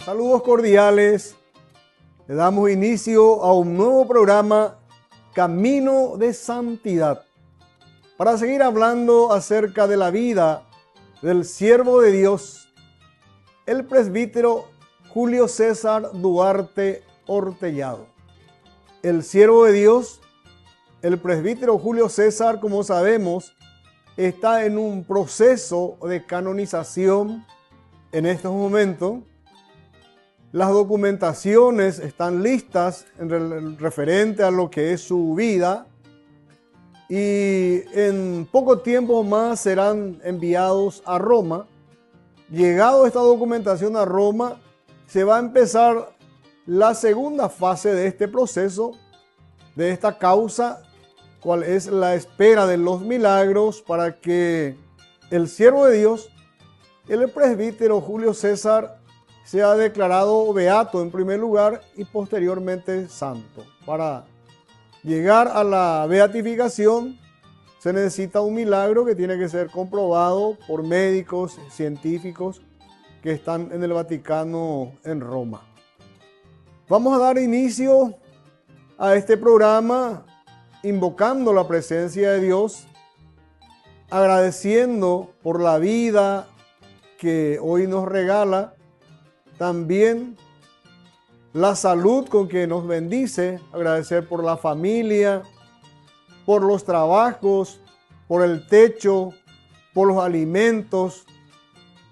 Saludos cordiales. Le damos inicio a un nuevo programa, Camino de Santidad, para seguir hablando acerca de la vida del siervo de Dios, el presbítero Julio César Duarte Hortellado. El siervo de Dios, el presbítero Julio César, como sabemos, está en un proceso de canonización en estos momentos. Las documentaciones están listas en referente a lo que es su vida y en poco tiempo más serán enviados a Roma. Llegado esta documentación a Roma, se va a empezar la segunda fase de este proceso, de esta causa, cual es la espera de los milagros para que el siervo de Dios, el presbítero Julio César, sea declarado beato en primer lugar y posteriormente santo. Para llegar a la beatificación se necesita un milagro que tiene que ser comprobado por médicos científicos que están en el Vaticano en Roma. Vamos a dar inicio a este programa invocando la presencia de Dios, agradeciendo por la vida que hoy nos regala, también la salud con que nos bendice, agradecer por la familia, por los trabajos, por el techo, por los alimentos,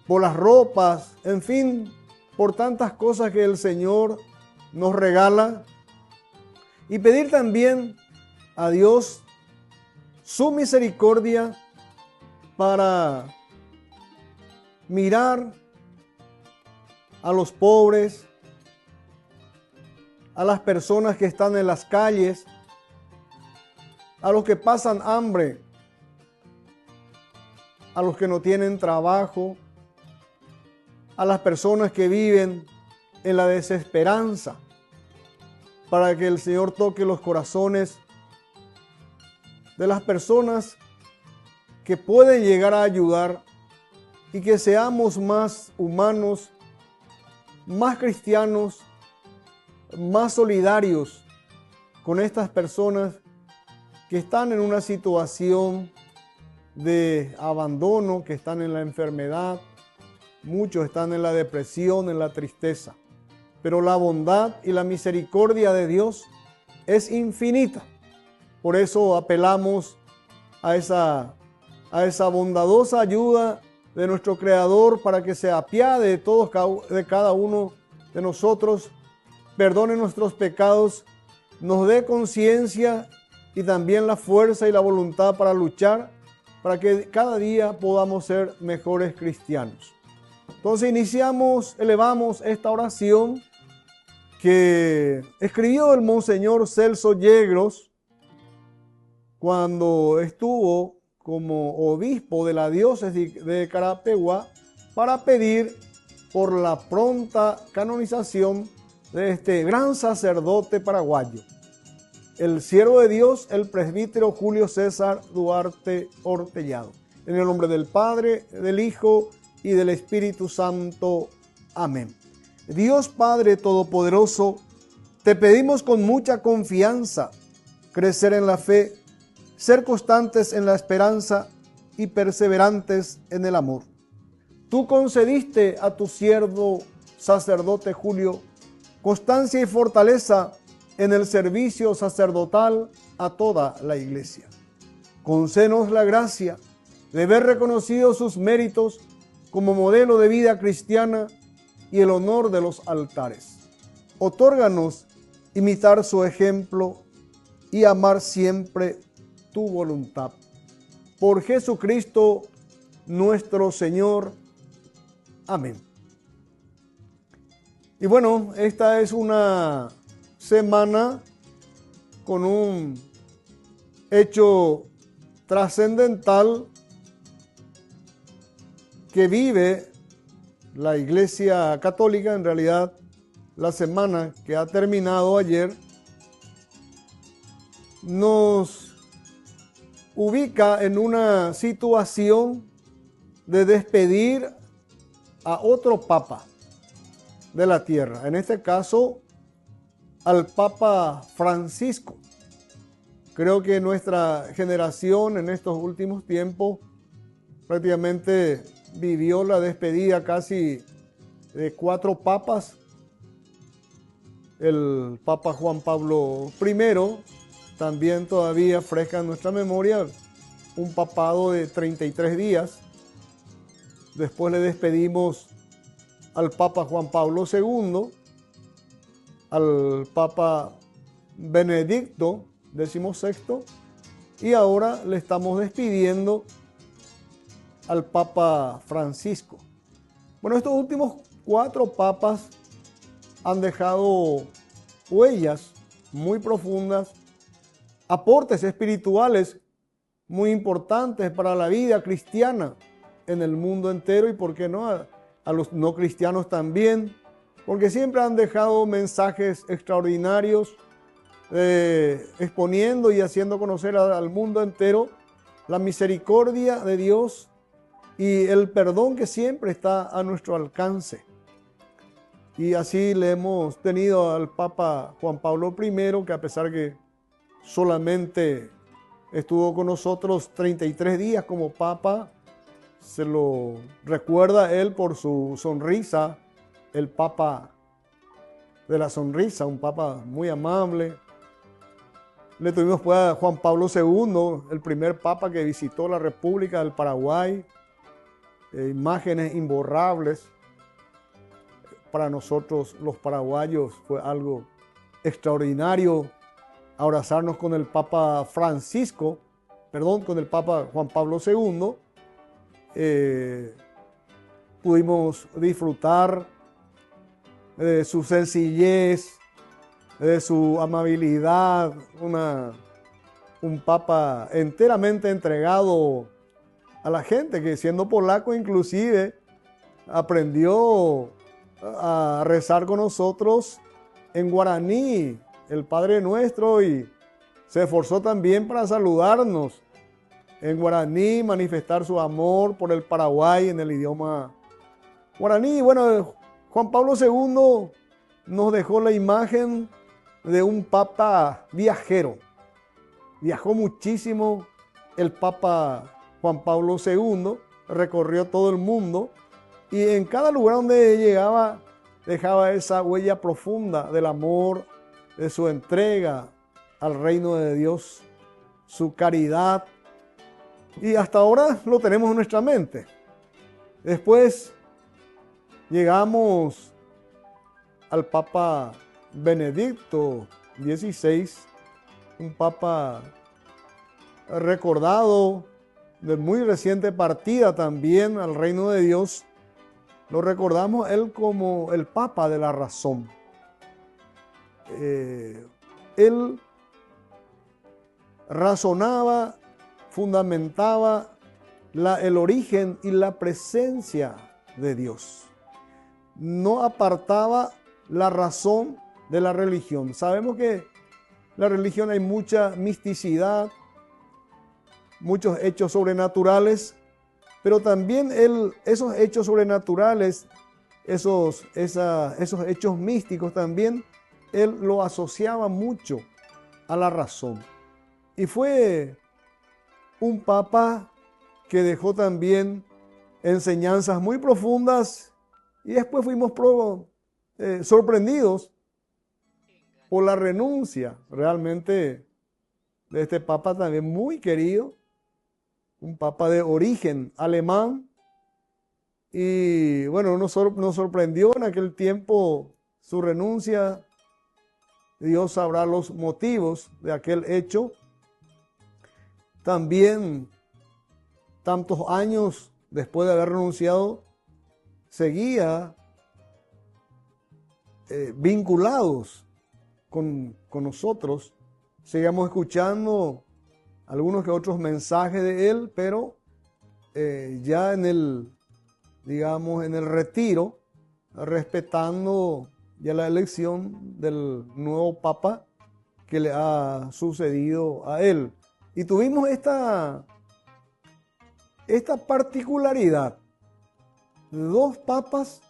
por las ropas, en fin, por tantas cosas que el Señor nos regala. Y pedir también a Dios su misericordia para mirar a los pobres, a las personas que están en las calles, a los que pasan hambre, a los que no tienen trabajo, a las personas que viven en la desesperanza, para que el Señor toque los corazones de las personas que pueden llegar a ayudar y que seamos más humanos, más cristianos, más solidarios con estas personas que están en una situación de abandono, que están en la enfermedad, muchos están en la depresión, en la tristeza. Pero la bondad y la misericordia de Dios es infinita. Por eso apelamos a esa bondadosa ayuda de nuestro Creador para que se apiade de todos, de cada uno de nosotros, perdone nuestros pecados, nos dé conciencia y también la fuerza y la voluntad para luchar, para que cada día podamos ser mejores cristianos. Entonces elevamos esta oración que escribió el Monseñor Celso Yegros cuando estuvo como obispo de la diócesis de Carapeguá para pedir por la pronta canonización de este gran sacerdote paraguayo, el siervo de Dios, el presbítero Julio César Duarte Hortellado. En el nombre del Padre, del Hijo y del Espíritu Santo. Amén. Dios Padre Todopoderoso, te pedimos con mucha confianza crecer en la fe, ser constantes en la esperanza y perseverantes en el amor. Tú concediste a tu siervo sacerdote Julio constancia y fortaleza en el servicio sacerdotal a toda la Iglesia. Concédenos la gracia de ver reconocidos sus méritos como modelo de vida cristiana y el honor de los altares. Otórganos imitar su ejemplo y amar siempre tu voluntad. Por Jesucristo nuestro Señor. Amén. Y bueno, esta es una semana con un hecho trascendental que vive la Iglesia Católica. En realidad, la semana que ha terminado ayer nos ubica en una situación de despedir a otro papa. de la tierra. En este caso, al Papa Francisco. Creo que nuestra generación en estos últimos tiempos prácticamente vivió la despedida casi de 4 papas. El Papa Juan Pablo I, también todavía fresca en nuestra memoria, un papado de 33 días. Después le despedimos al Papa Juan Pablo II, al Papa Benedicto XVI, y ahora le estamos despidiendo al Papa Francisco. Bueno, estos últimos 4 papas han dejado huellas muy profundas, aportes espirituales muy importantes para la vida cristiana en el mundo entero, y por qué no a los no cristianos también, porque siempre han dejado mensajes extraordinarios, exponiendo y haciendo conocer al mundo entero la misericordia de Dios y el perdón que siempre está a nuestro alcance. Y así le hemos tenido al Papa Juan Pablo I, que a pesar que solamente estuvo con nosotros 33 días como Papa, se lo recuerda él por su sonrisa, el Papa de la sonrisa, un Papa muy amable. Le tuvimos pues a Juan Pablo II, el primer Papa que visitó la República del Paraguay, imágenes imborrables. Para nosotros los paraguayos fue algo extraordinario abrazarnos con el Papa Francisco, con el Papa Juan Pablo II. Pudimos disfrutar de su sencillez, de su amabilidad, un Papa enteramente entregado a la gente, que siendo polaco inclusive aprendió a rezar con nosotros en guaraní, el Padre Nuestro, y se esforzó también para saludarnos en guaraní, manifestar su amor por el Paraguay en el idioma guaraní. Bueno, Juan Pablo II nos dejó la imagen de un Papa viajero. Viajó muchísimo el Papa Juan Pablo II, recorrió todo el mundo, y en cada lugar donde llegaba dejaba esa huella profunda del amor, de su entrega al reino de Dios, su caridad. Y hasta ahora lo tenemos en nuestra mente. Después llegamos al Papa Benedicto XVI, un Papa recordado de muy reciente partida también al reino de Dios. Lo recordamos él como el Papa de la razón. Él razonaba, fundamentaba el origen y la presencia de Dios. No apartaba la razón de la religión. Sabemos que en la religión hay mucha misticidad, muchos hechos sobrenaturales, pero también esos hechos sobrenaturales, esos hechos místicos también, él lo asociaba mucho a la razón. Y fue un papa que dejó también enseñanzas muy profundas, y después fuimos sorprendidos por la renuncia realmente de este papa también muy querido, un papa de origen alemán. Y bueno, nos sorprendió en aquel tiempo su renuncia. Dios sabrá los motivos de aquel hecho. También, tantos años después de haber renunciado, seguía vinculados con nosotros. Seguíamos escuchando algunos que otros mensajes de él, pero ya en el retiro, respetando ya la elección del nuevo papa que le ha sucedido a él. Y tuvimos esta particularidad: 2 papas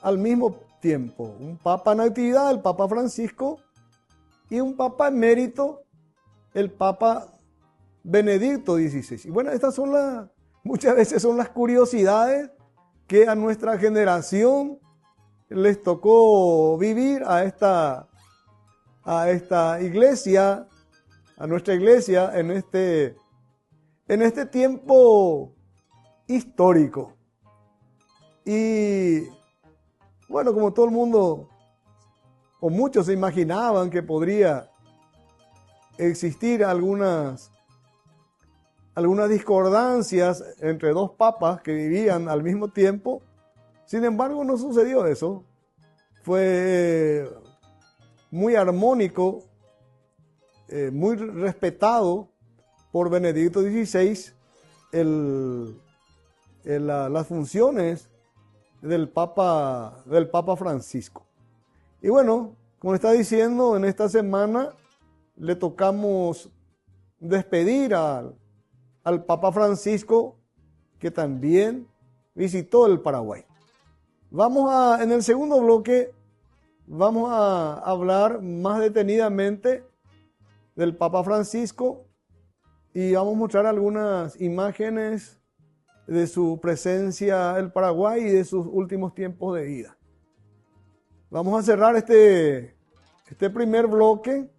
al mismo tiempo. Un papa en actividad, el Papa Francisco, y un papa emérito, el Papa Benedicto XVI. Y bueno, estas son muchas veces son las curiosidades que a nuestra generación les tocó vivir a esta iglesia, a nuestra iglesia en este tiempo histórico. Y bueno, como todo el mundo, o muchos se imaginaban que podría existir algunas discordancias entre dos papas que vivían al mismo tiempo. Sin embargo, no sucedió eso. Fue muy armónico, muy respetado por Benedicto XVI las funciones del Papa Francisco. Y bueno, como está diciendo, en esta semana le tocamos despedir al Papa Francisco, que también visitó el Paraguay. En el segundo bloque, vamos a hablar más detenidamente del Papa Francisco y vamos a mostrar algunas imágenes de su presencia en el Paraguay y de sus últimos tiempos de vida. Vamos a cerrar este primer bloque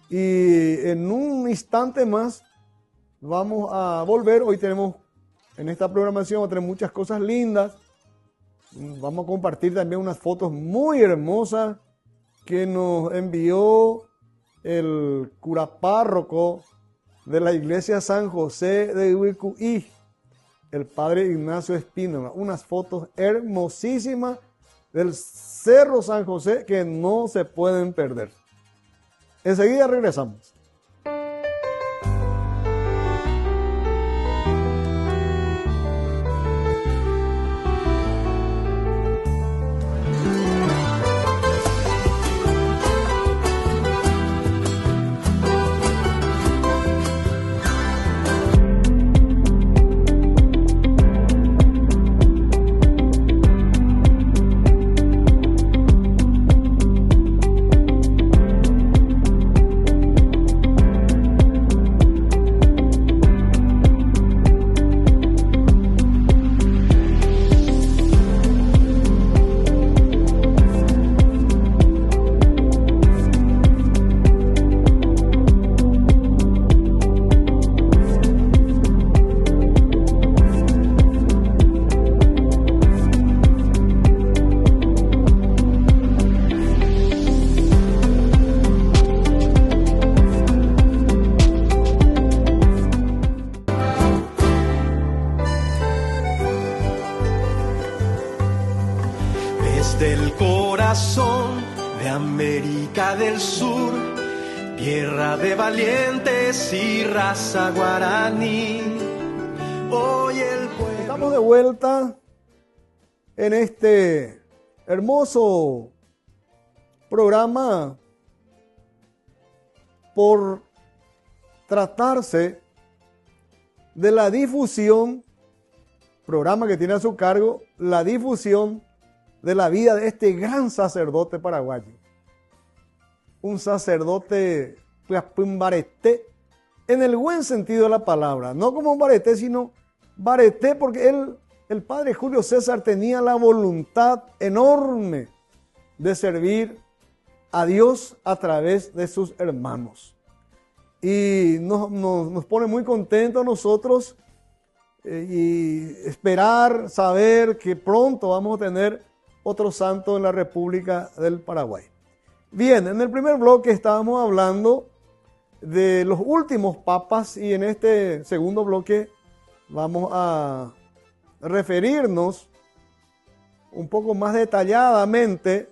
y en un instante más vamos a volver. Hoy tenemos en esta programación, vamos a tener muchas cosas lindas. Vamos a compartir también unas fotos muy hermosas que nos envió el cura párroco de la iglesia San José de Uicuí, el padre Ignacio Espínola. Unas fotos hermosísimas del Cerro San José que no se pueden perder. Enseguida regresamos. Del corazón de América del Sur, tierra de valientes y raza guaraní. Hoy el pueblo... Estamos de vuelta en este hermoso programa por tratarse de la difusión, programa que tiene a su cargo la difusión de la vida de este gran sacerdote paraguayo. Un sacerdote un bareté en el buen sentido de la palabra. No como un bareté, sino bareté porque el padre Julio César tenía la voluntad enorme de servir a Dios a través de sus hermanos. Y nos pone muy contentos a nosotros y esperar, saber que pronto vamos a tener otro santo en la República del Paraguay. Bien, en el primer bloque estábamos hablando de los últimos papas y en este segundo bloque vamos a referirnos un poco más detalladamente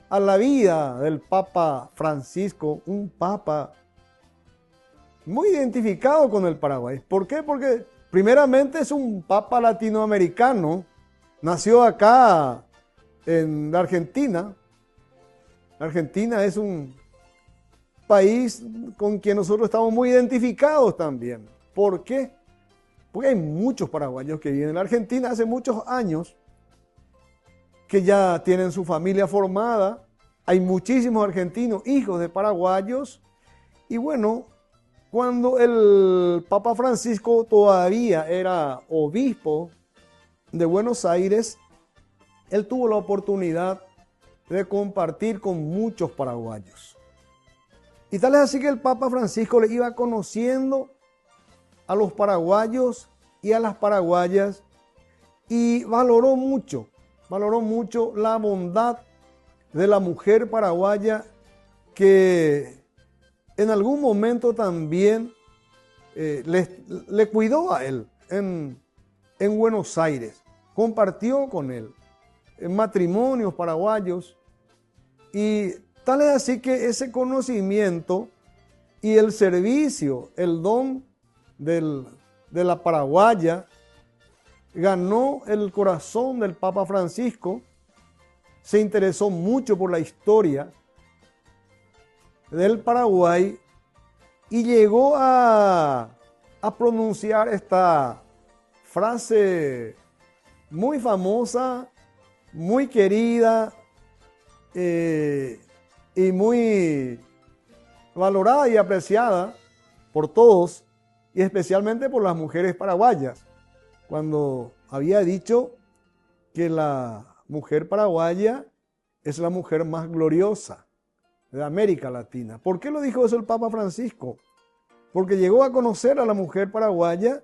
a la vida del Papa Francisco, un papa muy identificado con el Paraguay. ¿Por qué? Porque primeramente es un papa latinoamericano, nació acá en la Argentina. Argentina es un país con quien nosotros estamos muy identificados también. ¿Por qué? Porque hay muchos paraguayos que viven en la Argentina hace muchos años que ya tienen su familia formada. Hay muchísimos argentinos, hijos de paraguayos. Y bueno, cuando el Papa Francisco todavía era obispo de Buenos Aires, él tuvo la oportunidad de compartir con muchos paraguayos. Y tal es así que el Papa Francisco le iba conociendo a los paraguayos y a las paraguayas y valoró mucho la bondad de la mujer paraguaya que en algún momento también le cuidó a él en Buenos Aires, compartió con él en matrimonios paraguayos y tal es así que ese conocimiento y el servicio, el don de la paraguaya ganó el corazón del Papa Francisco, se interesó mucho por la historia del Paraguay y llegó a pronunciar esta frase muy famosa, muy querida y muy valorada y apreciada por todos y especialmente por las mujeres paraguayas, cuando había dicho que la mujer paraguaya es la mujer más gloriosa de América Latina. ¿Por qué lo dijo eso el Papa Francisco? Porque llegó a conocer a la mujer paraguaya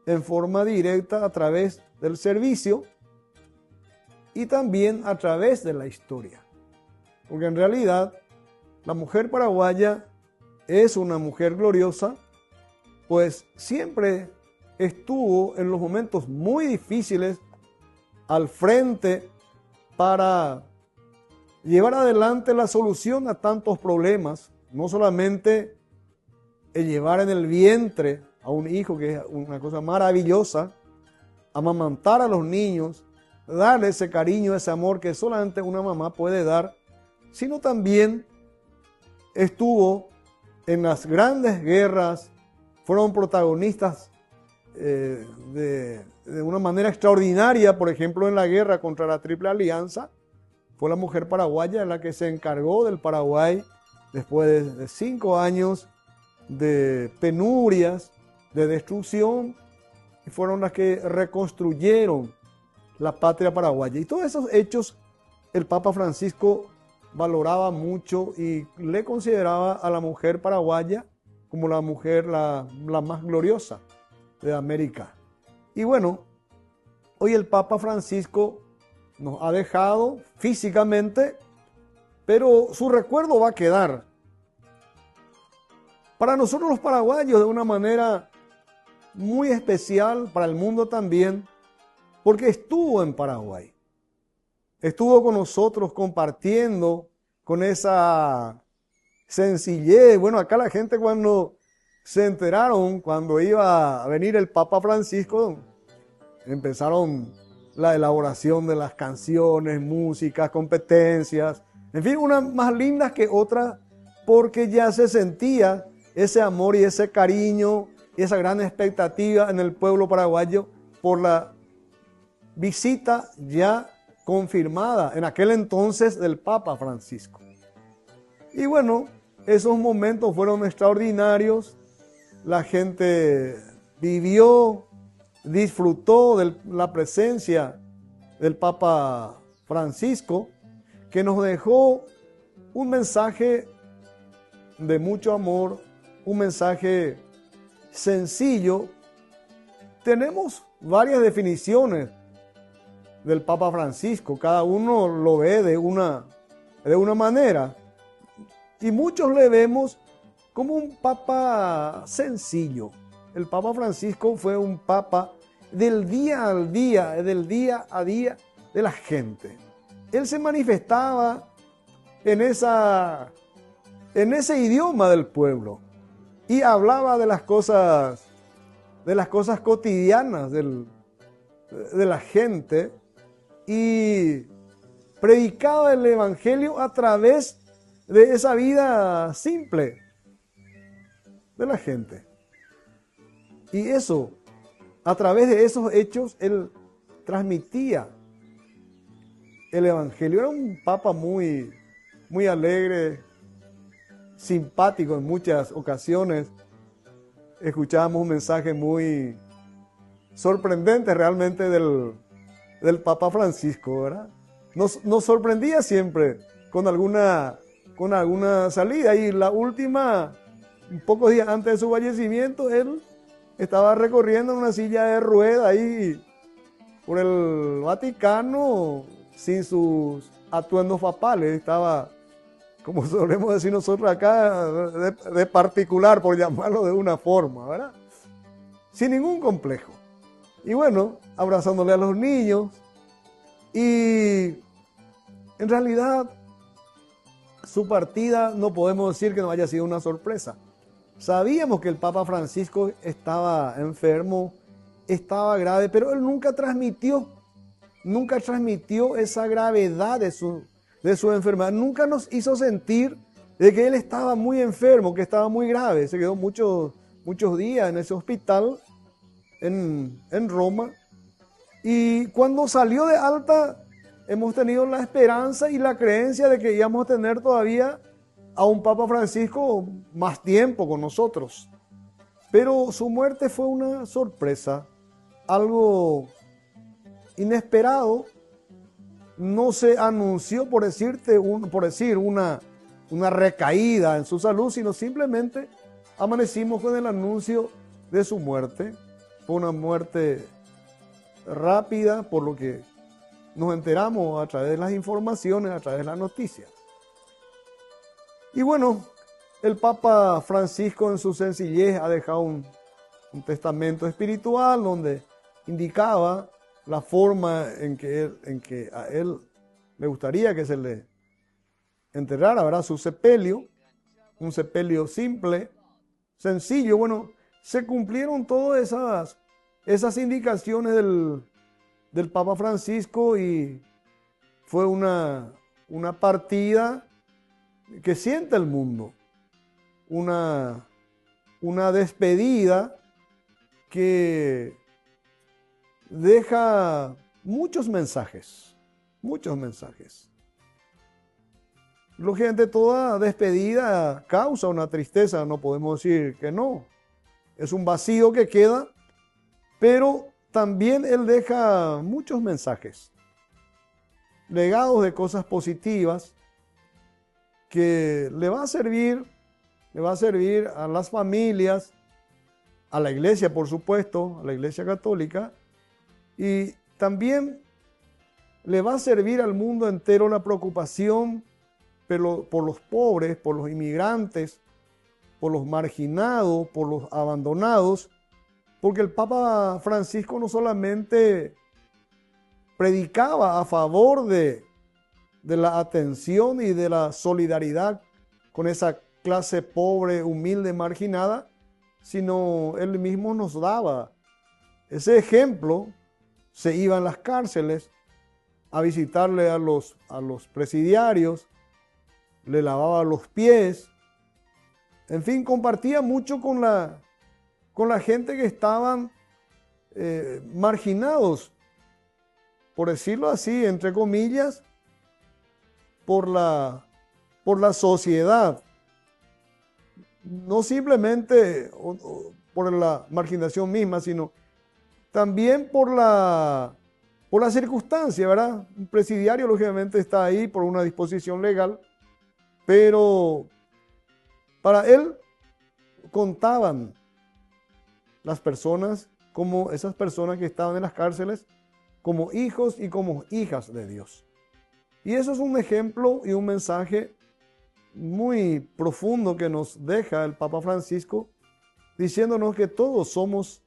en forma directa a través del servicio y también a través de la historia. Porque en realidad la mujer paraguaya es una mujer gloriosa, pues siempre estuvo en los momentos muy difíciles al frente para llevar adelante la solución a tantos problemas, no solamente el llevar en el vientre a un hijo, que es una cosa maravillosa, amamantar a los niños, darle ese cariño, ese amor que solamente una mamá puede dar, sino también estuvo en las grandes guerras, fueron protagonistas de una manera extraordinaria, por ejemplo en la guerra contra la Triple Alianza, fue la mujer paraguaya la que se encargó del Paraguay después de 5 años de penurias, de destrucción, y fueron las que reconstruyeron la patria paraguaya. Y todos esos hechos el Papa Francisco valoraba mucho y le consideraba a la mujer paraguaya como la mujer la más gloriosa de América. Y bueno, hoy el Papa Francisco nos ha dejado físicamente, pero su recuerdo va a quedar para nosotros los paraguayos de una manera muy especial, para el mundo también, porque estuvo en Paraguay. Estuvo con nosotros compartiendo con esa sencillez. Bueno, acá la gente cuando se enteraron, cuando iba a venir el Papa Francisco, empezaron la elaboración de las canciones, músicas, competencias, en fin, unas más lindas que otras, porque ya se sentía ese amor y ese cariño y esa gran expectativa en el pueblo paraguayo por la visita ya confirmada en aquel entonces del Papa Francisco. Y bueno, esos momentos fueron extraordinarios, la gente vivió, disfrutó de la presencia del Papa Francisco, que nos dejó un mensaje de mucho amor, un mensaje sencillo. Tenemos varias definiciones del Papa Francisco, cada uno lo ve de una manera, y muchos le vemos como un Papa sencillo. El Papa Francisco fue un Papa del día al día, del día a día de la gente. Él se manifestaba en ese idioma del pueblo y hablaba de las cosas cotidianas de la gente y predicaba el evangelio a través de esa vida simple de la gente. Y eso, a través de esos hechos, él transmitía el Evangelio. Era un papa muy, muy alegre, simpático en muchas ocasiones. Escuchábamos un mensaje muy sorprendente realmente del Papa Francisco, ¿verdad? Nos sorprendía siempre con alguna salida, y la última, un pocos días antes de su fallecimiento, él estaba recorriendo en una silla de ruedas ahí por el Vaticano sin sus atuendos papales. Estaba, como solemos decir nosotros acá, de particular, por llamarlo de una forma, ¿verdad? Sin ningún complejo. Y bueno, abrazándole a los niños. Y en realidad su partida no podemos decir que no haya sido una sorpresa. Sabíamos que el Papa Francisco estaba enfermo, estaba grave, pero él nunca transmitió esa gravedad de su enfermedad. Nunca nos hizo sentir de que él estaba muy enfermo, que estaba muy grave. Se quedó muchos días en ese hospital en Roma. Y cuando salió de alta, hemos tenido la esperanza y la creencia de que íbamos a tener todavía a un Papa Francisco más tiempo con nosotros. Pero su muerte fue una sorpresa, algo inesperado. No se anunció, por decir una recaída en su salud, sino simplemente amanecimos con el anuncio de su muerte. Fue una muerte rápida, por lo que nos enteramos a través de las informaciones, a través de las noticias. Y bueno, el Papa Francisco en su sencillez ha dejado un testamento espiritual donde indicaba la forma en que a él le gustaría que se le enterrara, ¿verdad? Su sepelio, un sepelio simple, sencillo. Bueno, se cumplieron todas esas indicaciones del Papa Francisco, y fue una partida que siente el mundo, una despedida que deja muchos mensajes. Lógicamente toda despedida causa una tristeza, no podemos decir que no. Es un vacío que queda, pero también él deja muchos mensajes, legados de cosas positivas que le va a servir a las familias, a la iglesia, por supuesto, a la iglesia católica, y también le va a servir al mundo entero la preocupación por los pobres, por los inmigrantes, por los marginados, por los abandonados, porque el Papa Francisco no solamente predicaba a favor de la atención y de la solidaridad con esa clase pobre, humilde, marginada, sino él mismo nos daba ese ejemplo. Se iba a las cárceles a visitarle a los presidiarios, le lavaba los pies, en fin, compartía mucho con la gente que estaban marginados, por decirlo así, entre comillas, por la sociedad. No simplemente por la marginación misma, sino también por la circunstancia, ¿verdad? Un presidiario lógicamente está ahí por una disposición legal, pero para él contaban las personas, como esas personas que estaban en las cárceles, como hijos y como hijas de Dios. Y eso es un ejemplo y un mensaje muy profundo que nos deja el Papa Francisco, diciéndonos que todos somos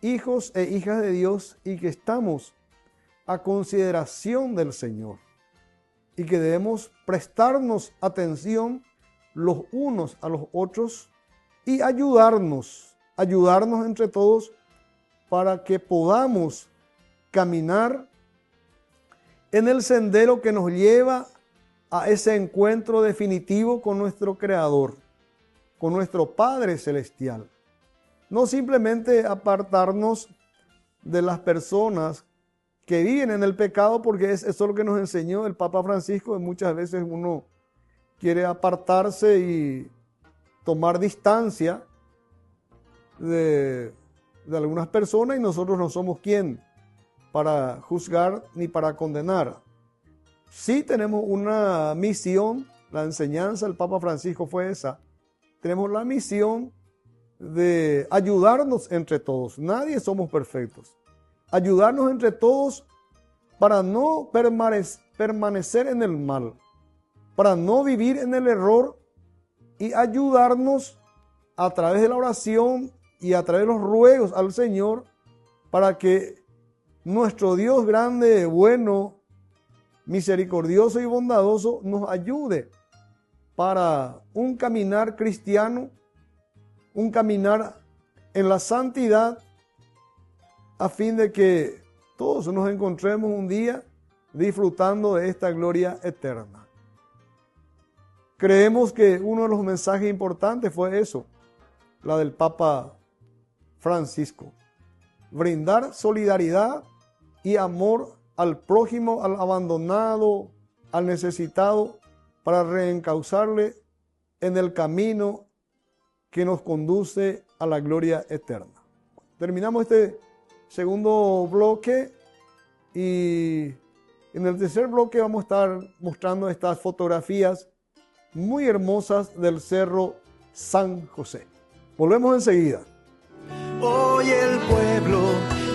hijos e hijas de Dios y que estamos a consideración del Señor y que debemos prestarnos atención los unos a los otros y ayudarnos entre todos para que podamos caminar en el sendero que nos lleva a ese encuentro definitivo con nuestro Creador, con nuestro Padre Celestial. No simplemente apartarnos de las personas que viven en el pecado, porque eso es lo que nos enseñó el Papa Francisco. Muchas veces uno quiere apartarse y tomar distancia de algunas personas, y nosotros no somos quien para juzgar ni para condenar. Sí tenemos una misión, la enseñanza del Papa Francisco fue esa. Tenemos la misión de ayudarnos entre todos. Nadie somos perfectos. Ayudarnos entre todos para no permanecer en el mal, para no vivir en el error, y ayudarnos a través de la oración y a través de los ruegos al Señor, para que nuestro Dios grande, bueno, misericordioso y bondadoso nos ayude para un caminar cristiano, un caminar en la santidad, a fin de que todos nos encontremos un día disfrutando de esta gloria eterna. Creemos que uno de los mensajes importantes fue eso, la del Papa Francisco: brindar solidaridad y amor al prójimo, al abandonado, al necesitado, para reencauzarle en el camino que nos conduce a la gloria eterna. Terminamos este segundo bloque, y en el tercer bloque vamos a estar mostrando estas fotografías muy hermosas del Cerro San José. Volvemos enseguida. Hoy el pueblo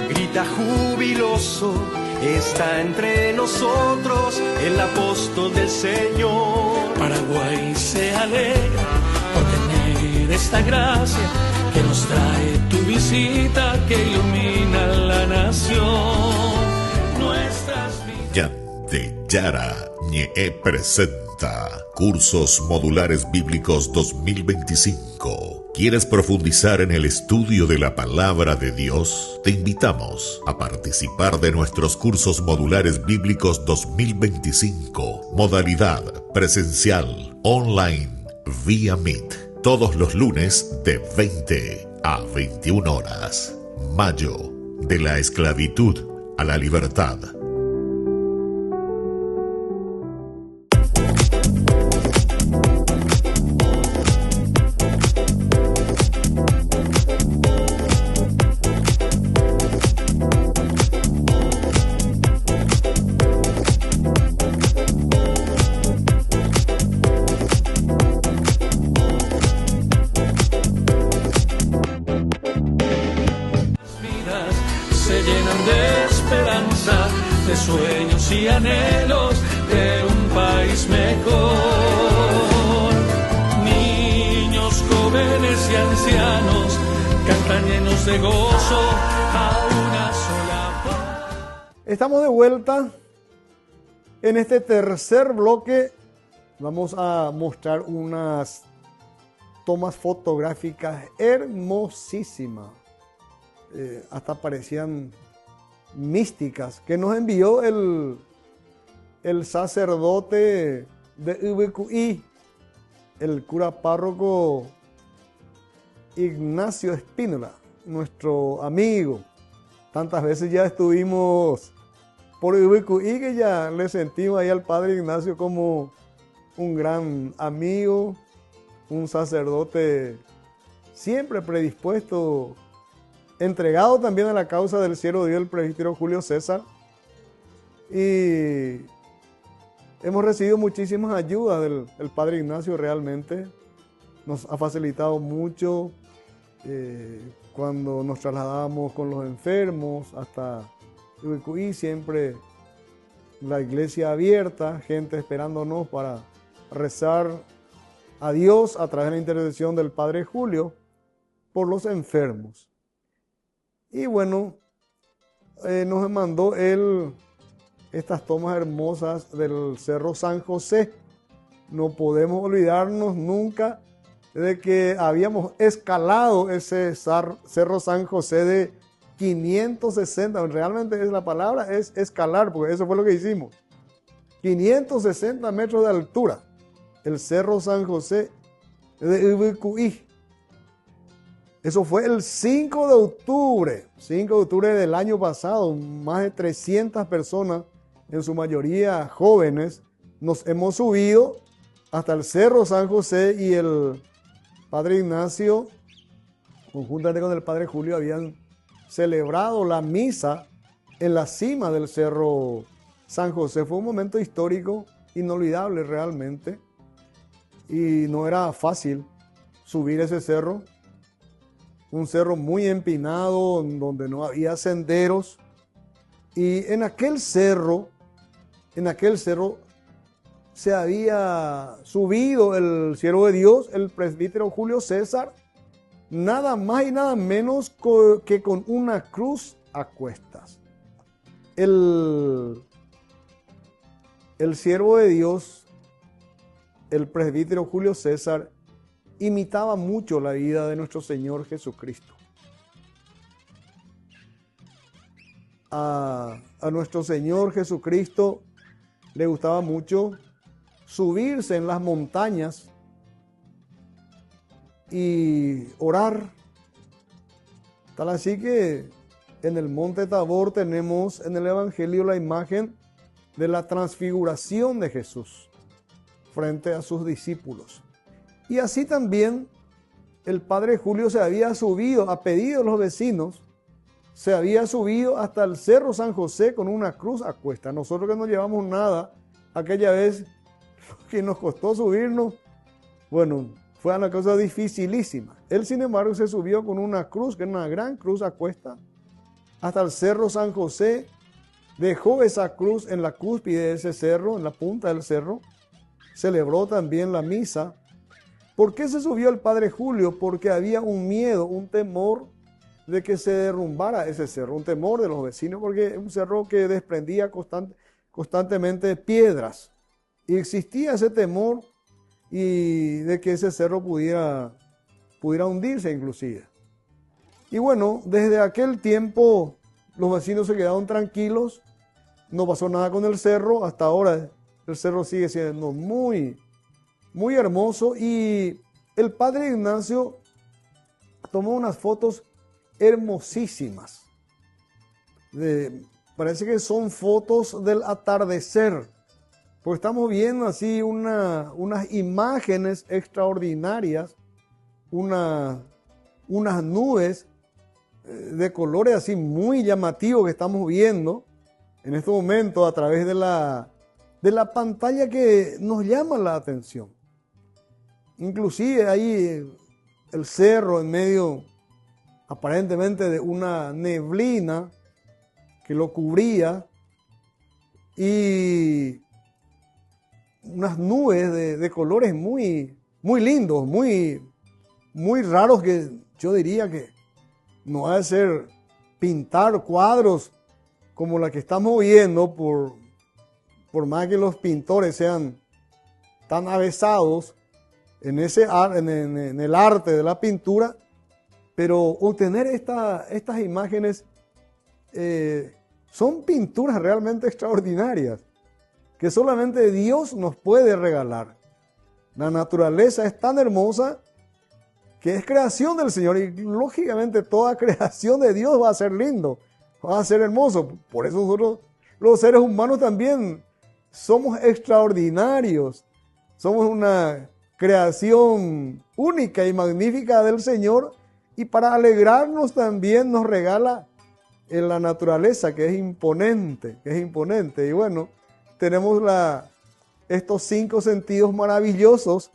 grita jubiloso, está entre nosotros el apóstol del Señor. Paraguay se alegra por tener esta gracia que nos trae tu visita, que ilumina la nación. Nuestras vidas. Yante Yara Ñe presenta Cursos Modulares Bíblicos 2025. ¿Quieres profundizar en el estudio de la Palabra de Dios? Te invitamos a participar de nuestros Cursos Modulares Bíblicos 2025. Modalidad presencial, online, vía Meet. Todos los lunes de 20 a 21 horas. Mayo, de la esclavitud a la libertad. Sueños y anhelos de un país mejor. Niños, jóvenes y ancianos cantan llenos de gozo a una sola voz. Estamos de vuelta. En este tercer bloque vamos a mostrar unas tomas fotográficas hermosísimas. Hasta parecían místicas, que nos envió el sacerdote de Ubicuí, el cura párroco Ignacio Espínola, nuestro amigo. Tantas veces ya estuvimos por Ubicuí que ya le sentimos ahí al padre Ignacio como un gran amigo, un sacerdote siempre predispuesto, entregado también a la causa del cielo de Dios, el presbítero Julio César. Y hemos recibido muchísimas ayudas del padre Ignacio. Realmente nos ha facilitado mucho cuando nos trasladábamos con los enfermos hasta Ubicuí, siempre la iglesia abierta, gente esperándonos para rezar a Dios a través de la intercesión del padre Julio por los enfermos. Y bueno, nos mandó él estas tomas hermosas del Cerro San José. No podemos olvidarnos nunca de que habíamos escalado ese Cerro San José de 560. Realmente es la palabra, es escalar, porque eso fue lo que hicimos. 560 metros de altura. El Cerro San José de Ubicuí. Eso fue el 5 de octubre, 5 de octubre del año pasado. Más de 300 personas, en su mayoría jóvenes, nos hemos subido hasta el Cerro San José, y el Padre Ignacio, conjuntamente con el Padre Julio, habían celebrado la misa en la cima del Cerro San José. Fue un momento histórico, inolvidable realmente, y no era fácil subir ese cerro. Un cerro muy empinado, donde no había senderos, y en aquel cerro se había subido el siervo de Dios, el presbítero Julio César, nada más y nada menos que con una cruz a cuestas. El siervo de Dios, el presbítero Julio César, imitaba mucho la vida de nuestro Señor Jesucristo. A nuestro Señor Jesucristo le gustaba mucho subirse en las montañas y orar. Tal así que en el monte Tabor tenemos en el Evangelio la imagen de la transfiguración de Jesús frente a sus discípulos. Y así también el Padre Julio se había subido, a pedido de los vecinos, se había subido hasta el Cerro San José con una cruz a cuesta. Nosotros que no llevamos nada, aquella vez que nos costó subirnos, bueno, fue una cosa dificilísima. Él, sin embargo, se subió con una cruz, que era una gran cruz a cuesta, hasta el Cerro San José, dejó esa cruz en la cúspide de ese cerro, en la punta del cerro, celebró también la misa. ¿Por qué se subió el Padre Julio? Porque había un miedo, un temor de que se derrumbara ese cerro, un temor de los vecinos, porque es un cerro que desprendía constantemente piedras, y existía ese temor y de que ese cerro pudiera hundirse inclusive. Y bueno, desde aquel tiempo los vecinos se quedaron tranquilos, no pasó nada con el cerro. Hasta ahora el cerro sigue siendo muy, muy hermoso, y el Padre Ignacio tomó unas fotos hermosísimas. Parece que son fotos del atardecer, porque estamos viendo así unas imágenes extraordinarias, unas nubes de colores así muy llamativos que estamos viendo en este momento a través de la pantalla, que nos llama la atención. Inclusive ahí el cerro en medio aparentemente de una neblina que lo cubría, y unas nubes de colores muy, muy lindos, muy, muy raros, que yo diría que no ha de ser pintar cuadros como la que estamos viendo, por más que los pintores sean tan avesados en el arte de la pintura, pero obtener estas imágenes son pinturas realmente extraordinarias que solamente Dios nos puede regalar. La naturaleza es tan hermosa que es creación del Señor, y lógicamente toda creación de Dios va a ser lindo, va a ser hermoso. Por eso nosotros, los seres humanos, también somos extraordinarios, somos una creación única y magnífica del Señor, y para alegrarnos también nos regala en la naturaleza, que es imponente, Y bueno, tenemos estos 5 sentidos maravillosos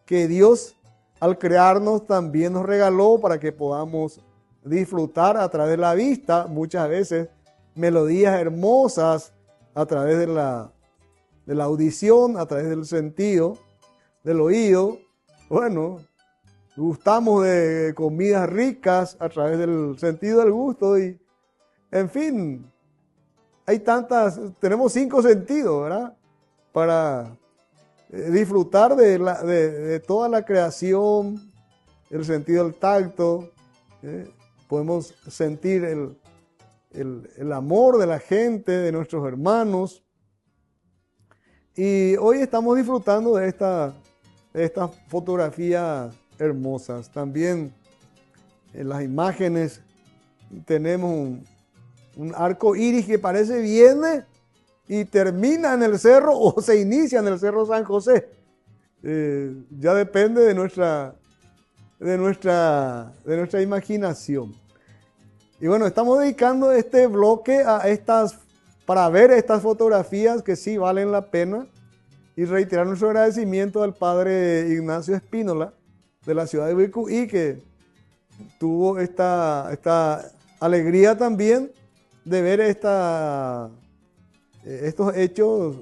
que Dios, al crearnos, también nos regaló para que podamos disfrutar a través de la vista, muchas veces melodías hermosas a través de la audición, a través del sentido, del oído. Bueno, gustamos de comidas ricas a través del sentido del gusto, y en fin, tenemos 5 sentidos, ¿verdad? Para disfrutar de toda la creación, el sentido del tacto, podemos sentir el amor de la gente, de nuestros hermanos. Y hoy estamos disfrutando de estas fotografías hermosas. También En las imágenes tenemos un arco iris que parece viene y termina en el cerro o se inicia en el Cerro San José. Ya depende de nuestra imaginación. Y bueno, estamos dedicando este bloque para ver estas fotografías que sí valen la pena y reiterar nuestro agradecimiento al padre Ignacio Espínola de la ciudad de Bicuí, que tuvo esta alegría también de ver estos hechos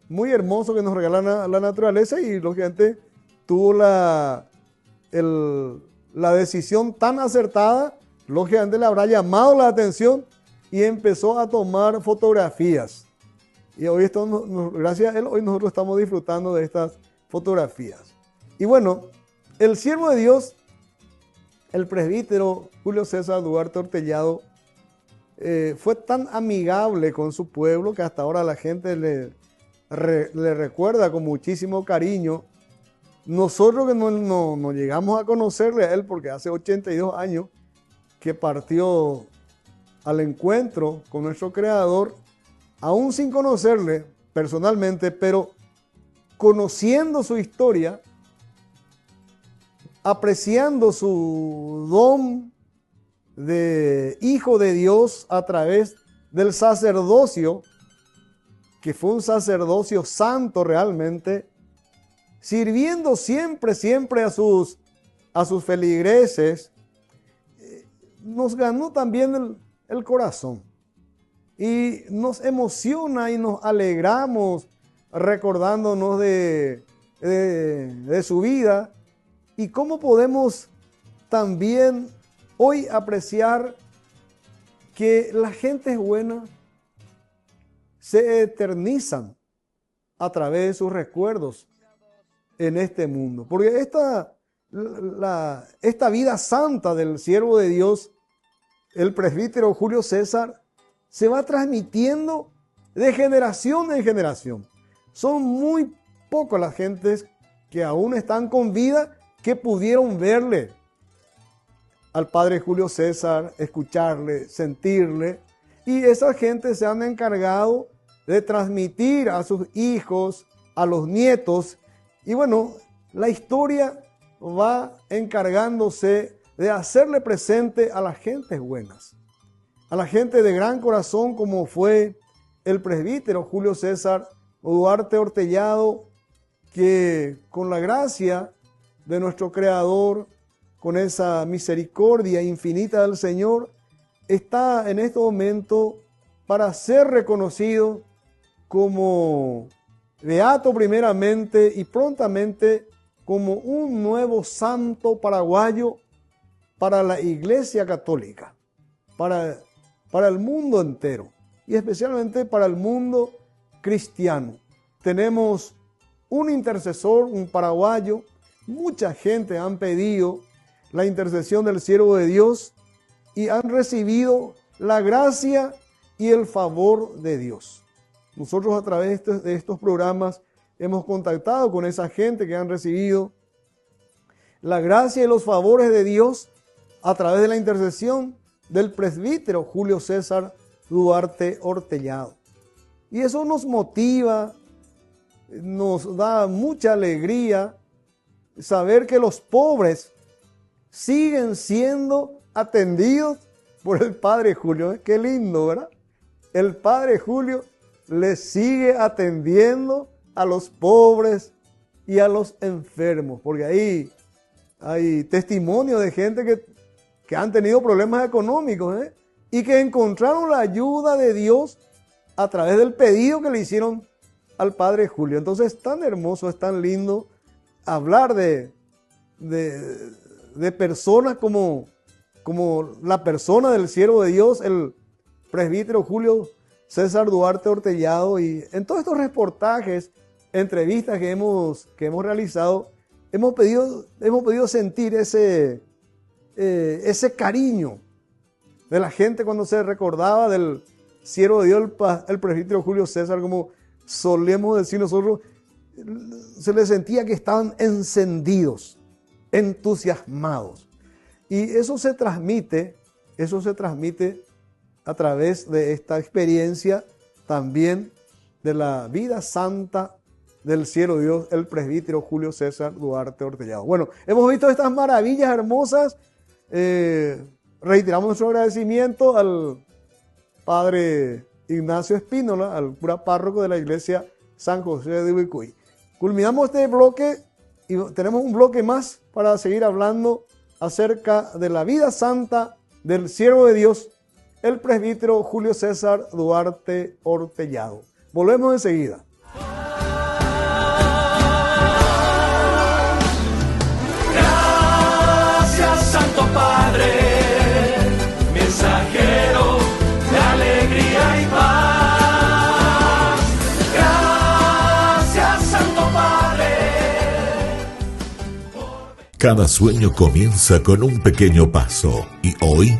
muy hermosos que nos regala la naturaleza, y lógicamente tuvo la decisión tan acertada, lógicamente le habrá llamado la atención y empezó a tomar fotografías. Y hoy gracias a él, hoy nosotros estamos disfrutando de estas fotografías. Y bueno, el siervo de Dios, el presbítero Julio César Duarte Ortellado, fue tan amigable con su pueblo que hasta ahora la gente le recuerda con muchísimo cariño. Nosotros que no llegamos a conocerle a él, porque hace 82 años que partió al encuentro con nuestro Creador, aún sin conocerle personalmente, pero conociendo su historia, apreciando su don de hijo de Dios a través del sacerdocio, que fue un sacerdocio santo realmente, sirviendo siempre a sus feligreses, nos ganó también el corazón. Y nos emociona y nos alegramos recordándonos de su vida, y cómo podemos también hoy apreciar que la gente buena se eternizan a través de sus recuerdos en este mundo. Porque esta vida santa del siervo de Dios, el presbítero Julio César, se va transmitiendo de generación en generación. Son muy pocas las gentes que aún están con vida que pudieron verle al padre Julio César, escucharle, sentirle, y esa gente se han encargado de transmitir a sus hijos, a los nietos, y bueno, la historia va encargándose de hacerle presente a las gentes buenas, a la gente de gran corazón, como fue el presbítero Julio César Duarte Ortellado, que con la gracia de nuestro Creador, con esa misericordia infinita del Señor, está en este momento para ser reconocido como beato primeramente y prontamente como un nuevo santo paraguayo para la Iglesia Católica, para el mundo entero y especialmente para el mundo cristiano. Tenemos un intercesor, un paraguayo. Mucha gente han pedido la intercesión del siervo de Dios y han recibido la gracia y el favor de Dios. Nosotros a través de estos programas hemos contactado con esa gente que han recibido la gracia y los favores de Dios a través de la intercesión del presbítero Julio César Duarte Ortellado. Y eso nos motiva, nos da mucha alegría saber que los pobres siguen siendo atendidos por el Padre Julio. Qué lindo, ¿verdad? El Padre Julio le sigue atendiendo a los pobres y a los enfermos, porque ahí hay testimonio de gente que han tenido problemas económicos, y que encontraron la ayuda de Dios a través del pedido que le hicieron al Padre Julio. Entonces es tan hermoso, es tan lindo hablar de personas como la persona del siervo de Dios, el presbítero Julio César Duarte Ortellado. Y en todos estos reportajes, entrevistas que hemos realizado, hemos podido sentir ese cariño de la gente cuando se recordaba del siervo de Dios, el presbítero Julio César, como solemos decir nosotros. Se les sentía que estaban encendidos, entusiasmados. Y eso se transmite a través de esta experiencia también de la vida santa del cielo de Dios, el presbítero Julio César Duarte Ortellado. Bueno, hemos visto estas maravillas hermosas. Reiteramos nuestro agradecimiento al padre Ignacio Espínola, al cura párroco de la iglesia San José de Ubicuy. Culminamos este bloque y tenemos un bloque más para seguir hablando acerca de la vida santa del siervo de Dios, el presbítero Julio César Duarte Ortellado. Volvemos enseguida. Gracias, Santo Padre, mensajero de alegría y paz. Gracias, Santo Padre. Cada sueño comienza con un pequeño paso y hoy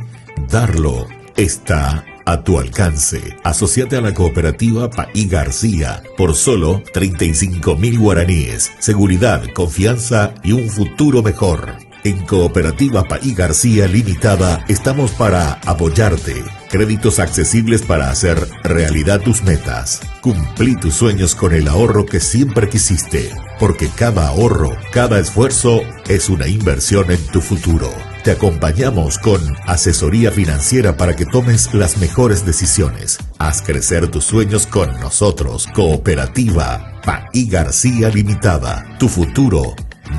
darlo está a tu alcance. Asociate a la cooperativa Paí García por solo 35.000 guaraníes. Seguridad, confianza y un futuro mejor. En Cooperativa Paí García Limitada estamos para apoyarte. Créditos accesibles para hacer realidad tus metas. Cumplí tus sueños con el ahorro que siempre quisiste, porque cada ahorro, cada esfuerzo es una inversión en tu futuro. Te acompañamos con asesoría financiera para que tomes las mejores decisiones. Haz crecer tus sueños con nosotros. Cooperativa Paí García Limitada. Tu futuro,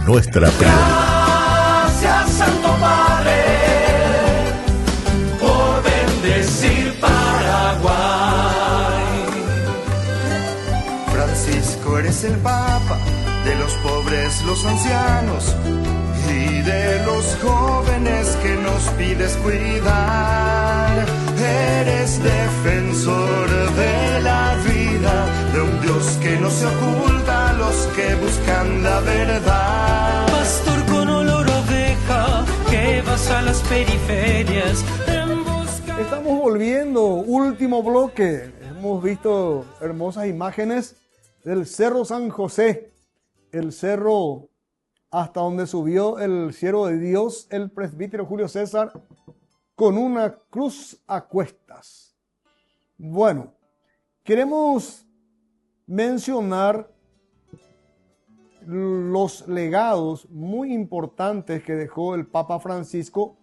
nuestra prioridad. Gracias, Santo Padre, por bendecir Paraguay. Francisco, eres el Papa de los pobres, los ancianos y de los jóvenes que nos pides cuidar. Eres defensor de la vida, de un Dios que no se oculta a los que buscan la verdad. Pastor con olor a oveja, que vas a las periferias en busca... Estamos volviendo, último bloque. Hemos visto hermosas imágenes del Cerro San José, el cerro hasta donde subió el siervo de Dios, el presbítero Julio César, con una cruz a cuestas. Bueno, queremos mencionar los legados muy importantes que dejó el Papa Francisco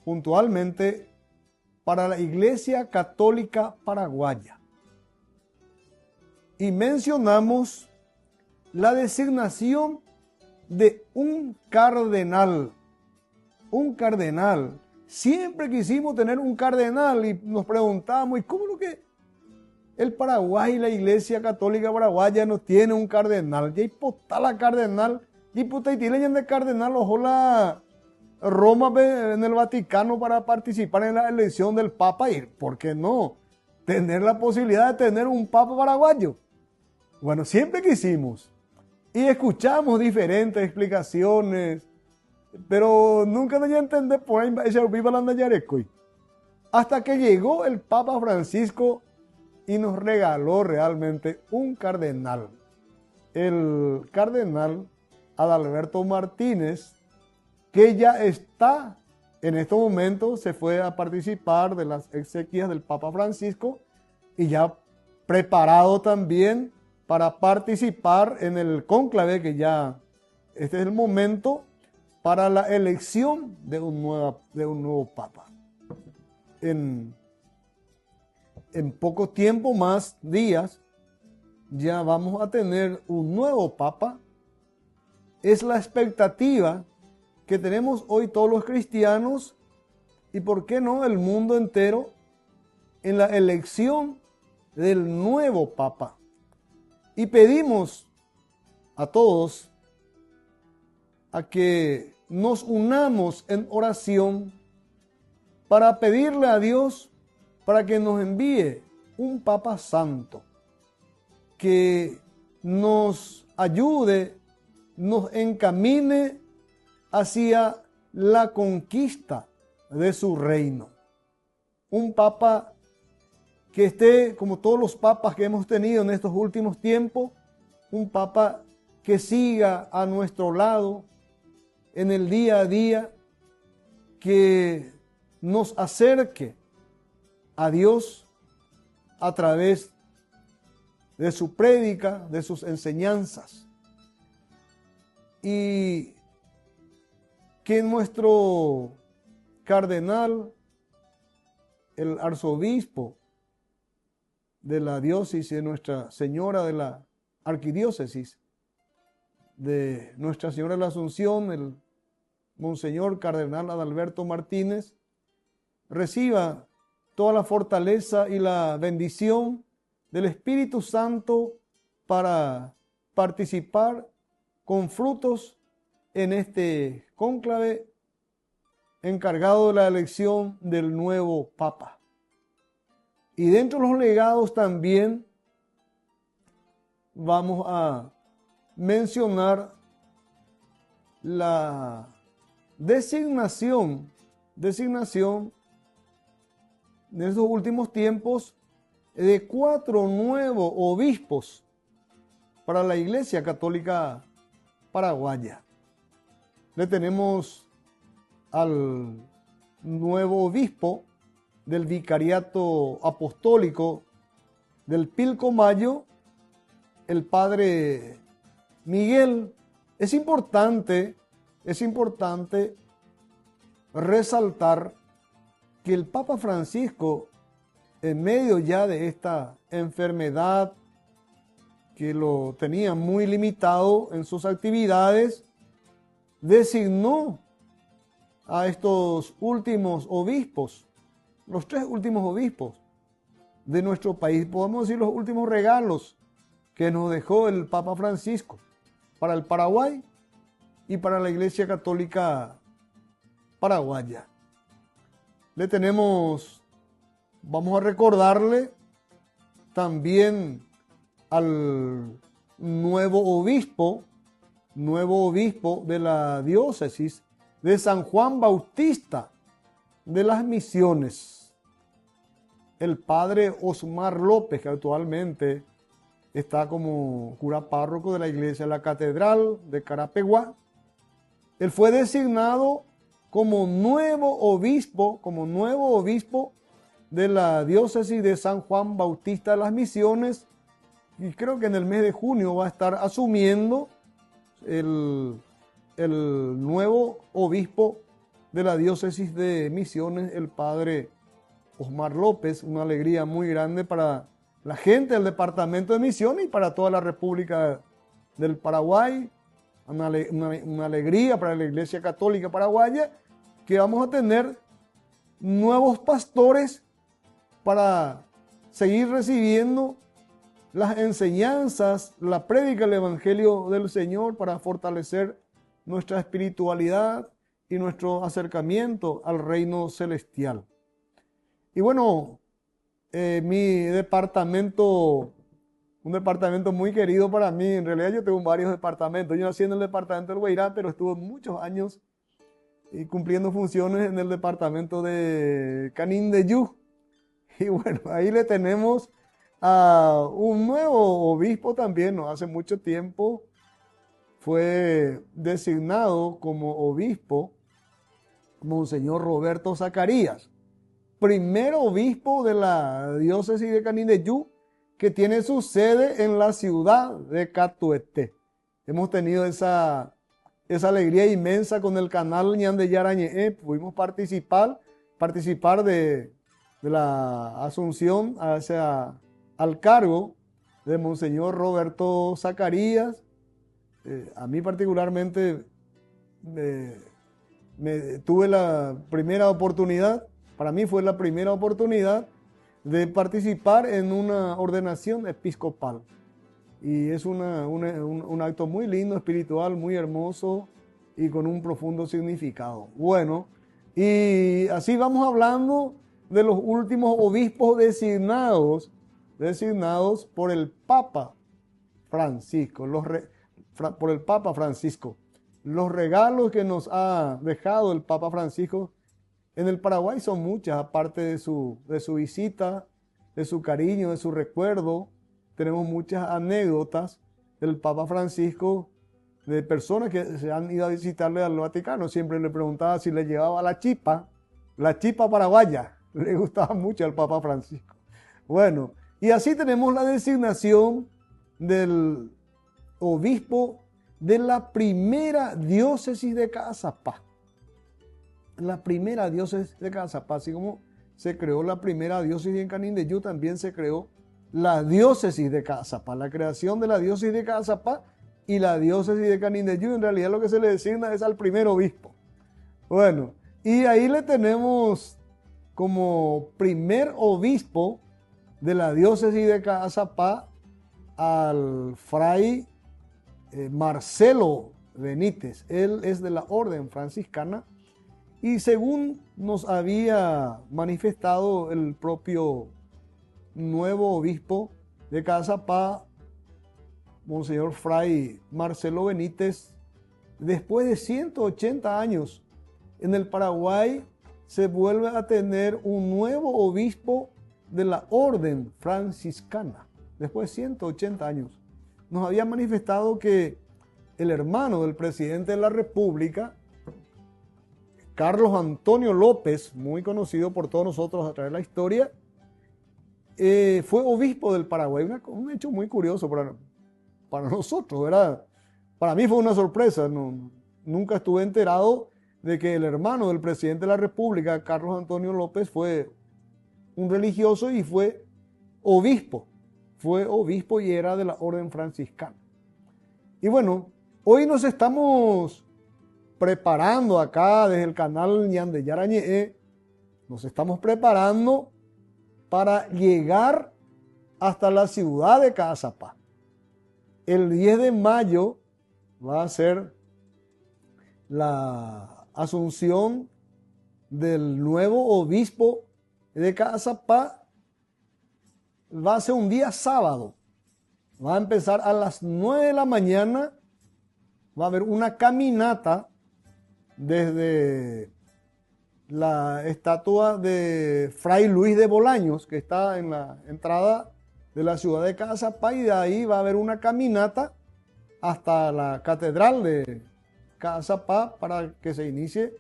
puntualmente para la Iglesia Católica Paraguaya. Y mencionamos la designación de un cardenal. Un cardenal. Siempre quisimos tener un cardenal y nos preguntábamos, ¿y cómo lo que el Paraguay y la Iglesia Católica Paraguaya no tiene un cardenal? Ya está la cardenal, y de cardenal, ojo la Roma en el Vaticano para participar en la elección del Papa, y ¿por qué no tener la posibilidad de tener un Papa paraguayo? Bueno, siempre quisimos. Y escuchamos diferentes explicaciones, pero nunca nos entender por ahí viva la Nayarecoy. Hasta que llegó el Papa Francisco y nos regaló realmente un cardenal. El cardenal Adalberto Martínez, que ya está en estos momentos, se fue a participar de las exequias del Papa Francisco y ya preparado también para participar en el cónclave, que ya este es el momento para la elección de un nuevo Papa. En poco tiempo más, días, ya vamos a tener un nuevo Papa. Es la expectativa que tenemos hoy todos los cristianos y, ¿por qué no, el mundo entero, en la elección del nuevo Papa? Y pedimos a todos a que nos unamos en oración para pedirle a Dios para que nos envíe un Papa Santo, que nos ayude, nos encamine hacia la conquista de su reino. Un Papa que esté, como todos los papas que hemos tenido en estos últimos tiempos, un Papa que siga a nuestro lado en el día a día, que nos acerque a Dios a través de su prédica, de sus enseñanzas. Y que nuestro cardenal, el arzobispo de la diócesis de Nuestra Señora de la Arquidiócesis de Nuestra Señora de la Asunción, el Monseñor Cardenal Adalberto Martínez, reciba toda la fortaleza y la bendición del Espíritu Santo para participar con frutos en este cónclave encargado de la elección del nuevo Papa. Y dentro de los legados también vamos a mencionar la designación en estos últimos tiempos de 4 nuevos obispos para la Iglesia Católica Paraguaya. Le tenemos al nuevo obispo del Vicariato Apostólico del Pilcomayo, el padre Miguel. Es importante resaltar que el Papa Francisco, en medio ya de esta enfermedad que lo tenía muy limitado en sus actividades, designó a estos últimos obispos, los 3 últimos obispos de nuestro país, podemos decir los últimos regalos que nos dejó el Papa Francisco para el Paraguay y para la Iglesia Católica Paraguaya. Vamos a recordarle también al nuevo obispo de la diócesis de San Juan Bautista de las Misiones, el padre Osmar López, que actualmente está como cura párroco de la iglesia de la Catedral de Carapeguá. Él fue designado como nuevo obispo de la diócesis de San Juan Bautista de las Misiones, y creo que en el mes de junio va a estar asumiendo el nuevo obispo de la diócesis de Misiones, el padre Osmar López. Una alegría muy grande para la gente del departamento de Misiones y para toda la República del Paraguay. Una alegría para la Iglesia Católica Paraguaya, que vamos a tener nuevos pastores para seguir recibiendo las enseñanzas, la prédica del Evangelio del Señor, para fortalecer nuestra espiritualidad y nuestro acercamiento al reino celestial. Y bueno, mi departamento, un departamento muy querido para mí. En realidad yo tengo varios departamentos. Yo nací en el departamento del Guairá, pero estuve muchos años cumpliendo funciones en el departamento de Canindeyú. Y bueno, ahí le tenemos a un nuevo obispo también. No hace mucho tiempo fue designado como obispo Monseñor Roberto Zacarías, primer obispo de la diócesis de Canindeyú, que tiene su sede en la ciudad de Catuete. Hemos tenido esa alegría inmensa con el canal Ñande Yarañe. Pudimos participar de la asunción al cargo de Monseñor Roberto Zacarías. A mí particularmente tuve la primera oportunidad, para mí fue la primera oportunidad de participar en una ordenación episcopal. Y es un acto muy lindo, espiritual, muy hermoso y con un profundo significado. Bueno, y así vamos hablando de los últimos obispos designados por el Papa Francisco, Los regalos que nos ha dejado el Papa Francisco en el Paraguay son muchas, aparte de su visita, de su cariño, de su recuerdo. Tenemos muchas anécdotas del Papa Francisco de personas que se han ido a visitarle al Vaticano. Siempre le preguntaba si le llevaba la chipa paraguaya. Le gustaba mucho al Papa Francisco. Bueno, y así tenemos la designación del obispo de la primera diócesis de Caazapá. La primera diócesis de Caazapá, así como se creó la primera diócesis en Canindeyú, también se creó la diócesis de Caazapá. La creación de la diócesis de Caazapá y la diócesis de Canindeyú, en realidad lo que se le designa es al primer obispo. Bueno, y ahí le tenemos como primer obispo de la diócesis de Caazapá al fray Marcelo Benítez. Él es de la orden franciscana y según nos había manifestado el propio nuevo obispo de Caazapá, Monseñor Fray Marcelo Benítez, después de 180 años en el Paraguay se vuelve a tener un nuevo obispo de la orden franciscana, después de 180 años. Nos había manifestado que el hermano del presidente de la República, Carlos Antonio López, muy conocido por todos nosotros a través de la historia, fue obispo del Paraguay. Un hecho muy curioso para nosotros, ¿verdad? Para mí fue una sorpresa. Nunca estuve enterado de que el hermano del presidente de la República, Carlos Antonio López, fue un religioso y fue obispo. Fue obispo y era de la orden franciscana. Y bueno, hoy nos estamos preparando acá desde el canal Ñandeyara Ñe'e, nos estamos preparando para llegar hasta la ciudad de Caazapá. El 10 de mayo va a ser la asunción del nuevo obispo de Caazapá. Va a ser un día sábado. Va a empezar a las 9 de la mañana. Va a haber una caminata desde la estatua de Fray Luis de Bolaños, que está en la entrada de la ciudad de Caazapá, y de ahí va a haber una caminata hasta la catedral de Caazapá para que se inicie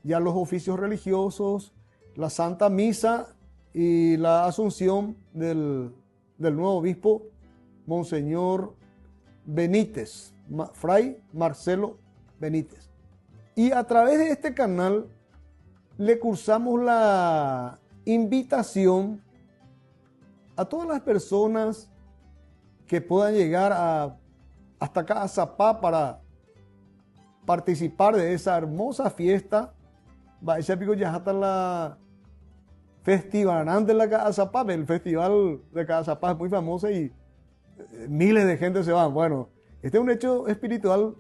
ya los oficios religiosos, la Santa Misa y la asunción del nuevo obispo, Monseñor Benítez, Fray Marcelo Benítez. Y a través de este canal le cursamos la invitación a todas las personas que puedan llegar hasta Caazapá para participar de esa hermosa fiesta. Ese pico ya hasta la festival de la Caazapá. El festival de Caazapá es muy famoso y miles de gente se van. Bueno, este es un hecho espiritual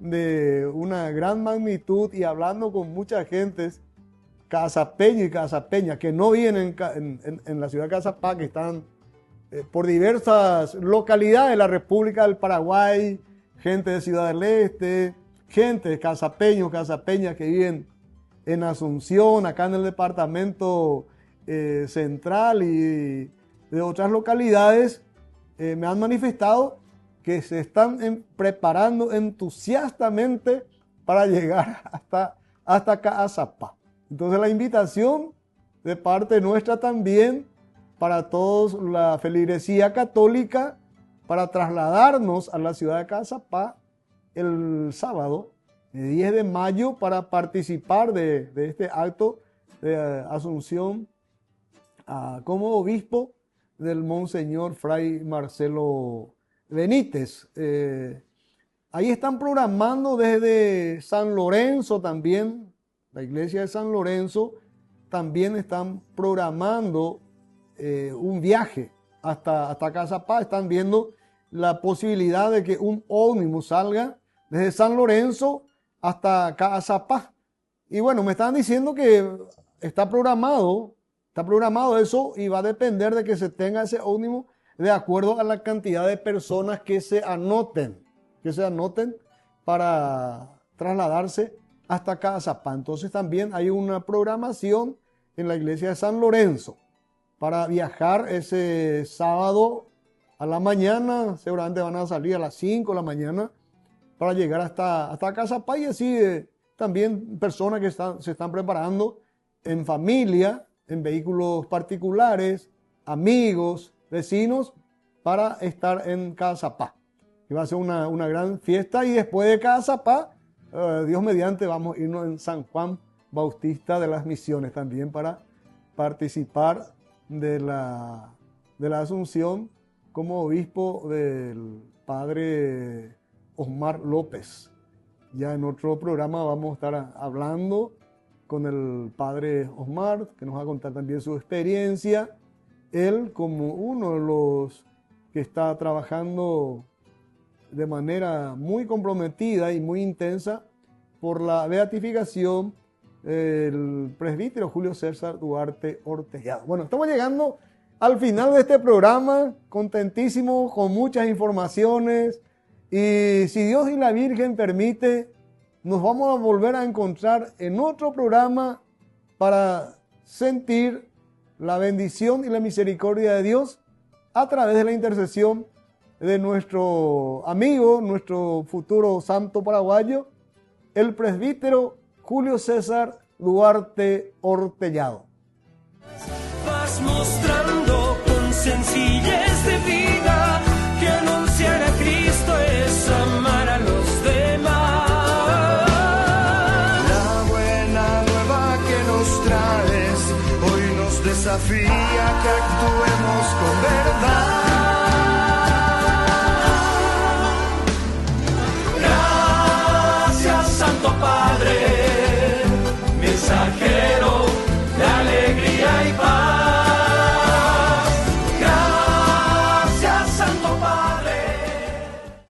de una gran magnitud, y hablando con mucha gente caazapeños y caazapeñas que no viven en la ciudad de Caazapá, que están por diversas localidades de la República del Paraguay, gente de Ciudad del Este, gente de caazapeños, caazapeñas que viven en Asunción, acá en el departamento central, y de otras localidades, me han manifestado que se están preparando entusiastamente para llegar hasta Caazapá. Entonces la invitación de parte nuestra también para todos la feligresía católica para trasladarnos a la ciudad de Caazapá el sábado 10 de mayo para participar de este acto de asunción como obispo del Monseñor Fray Marcelo Benítez. Ahí están programando desde San Lorenzo también, la iglesia de San Lorenzo, también están programando un viaje hasta Caazapá. Están viendo la posibilidad de que un ómnibus salga desde San Lorenzo hasta Caazapá. Y bueno, me están diciendo que está programado eso, y va a depender de que se tenga ese ómnibus de acuerdo a la cantidad de personas que se anoten para trasladarse hasta Caazapá. Entonces también hay una programación en la iglesia de San Lorenzo para viajar ese sábado a la mañana. Seguramente van a salir a las 5 de la mañana para llegar hasta Cazapá, y así también personas que se están preparando en familia, en vehículos particulares, amigos, vecinos, para estar en Cazapá. Y va a ser una gran fiesta, y después de Cazapá, Dios mediante, vamos a irnos en San Juan Bautista de las Misiones también para participar de la Asunción como obispo del padre Osmar López. Ya en otro programa vamos a estar hablando con el padre Osmar, que nos va a contar también su experiencia. Él, como uno de los que está trabajando de manera muy comprometida y muy intensa por la beatificación del presbítero Julio César Duarte Ortellado. Bueno, estamos llegando al final de este programa, contentísimo, con muchas informaciones, y si Dios y la Virgen permite, nos vamos a volver a encontrar en otro programa para sentir la bendición y la misericordia de Dios a través de la intercesión de nuestro amigo, nuestro futuro santo paraguayo, el presbítero Julio César Duarte Ortellado. Vas mostrando con sencillez de vida que anunciar a Cristo es amar a los demás. La buena nueva que nos traes hoy nos desafía que actuemos con verdad.